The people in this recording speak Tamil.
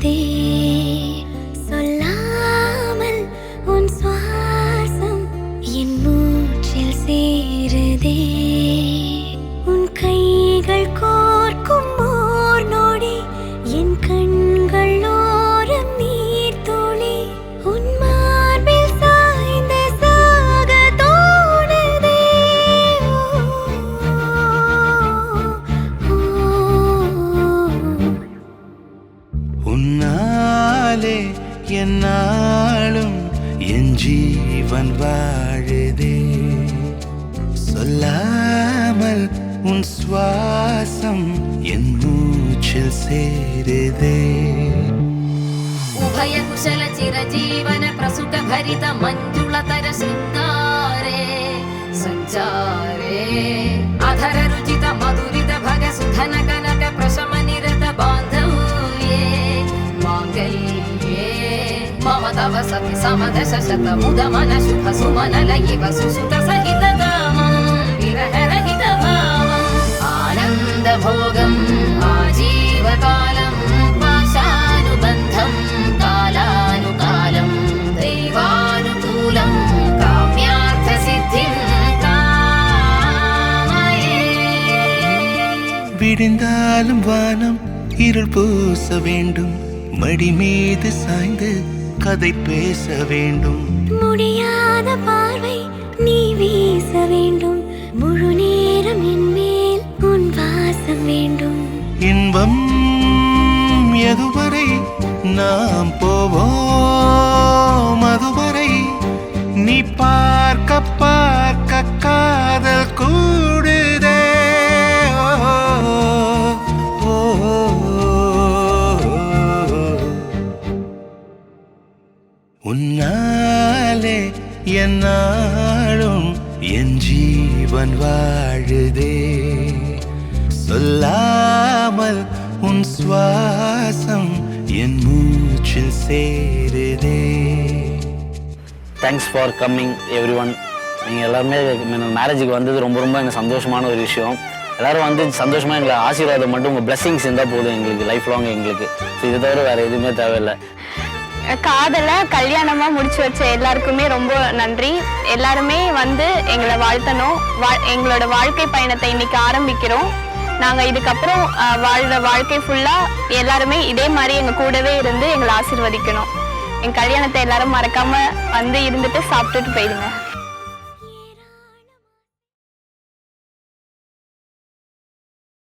சேருதே சொல்லாமல் உன் சுவாசம் என் மூச்சில் சேருதே உன் கைகள் கோர்க்கும் ஓர் நொடி என் கண்கள் ஓரம் நீர் துளி உன் மார்பில் சாய்ந்த சாக தோணுதே உன்னாலே என்னாலும் என் ஜீவன் வாழுதே சொல்லாமல் உன் சுவாசம் என் மூச்சில் சேருதே उभय कुशल चिरजीवन प्रसुख भरित मंजुलतर शृंगारे संचारे अधर रुचित मधुरित भग सुधन कनक प्रशम निरत बांधव्ये मांगल्ये मम तव सति समदश शत मुद मन शुभ सुमन लयिव सुसुत सहित दामं विरह रहित भावं आनंद भोगं आजीवकालं पाशानुबन्धं कालानुकालं दैवानुकूलं काम्यार्थ सिद्धिं कामये விடிந்தாலும் வானம் இருள் பூச வேண்டும் மடி மீது சாய்ந்து கதை பேச வேண்டும் முடியாத பார்வை நீ வீச வேண்டும் முழு நேரம் என் மேல் உன் வாசம் வேண்டும் இன்பம் எதுவரை நாம் போவோம் அதுவரை நீ பார்க்க பார்க்க காதல் கூடுதே ஓ, ஓ, உன்னாலே என்னாலும் என் ஜீவன் வாழுதே சொல்லாமல் உன் சுவாசம் என் மூச்சில் சேருதே. Thanks for coming everyone. நீங்கள் எல்லாருமே மேரேஜுக்கு வந்தது ரொம்ப ரொம்ப எனக்கு சந்தோஷமான ஒரு விஷயம். எல்லோரும் வந்து சந்தோஷமாக எங்களை ஆசீர்வாதம் மட்டும் உங்கள் பிளெஸிங்ஸ் இருந்தால் போதும் எங்களுக்கு லைஃப் லாங் எங்களுக்கு. ஸோ இதை தவிர வேறு எதுவுமே தேவையில்லை. காதலை கல்யாணமாக முடிச்சு வச்ச எல்லாருக்குமே ரொம்ப நன்றி. எல்லாருமே வந்து எங்களை வாழ்த்தணும். எங்களோட வாழ்க்கை பயணத்தை இன்னைக்கு ஆரம்பிக்கிறோம். நாங்கள் இதுக்கப்புறம் வாழ்கிற வாழ்க்கை ஃபுல்லாக எல்லாருமே இதே மாதிரி எங்கள் கூடவே இருந்து எங்களை ஆசீர்வதிக்கணும். எங்கள் கல்யாணத்தை எல்லாரும் மறக்காமல் வந்து இருந்துட்டு சாப்பிட்டுட்டு போயிடுங்க.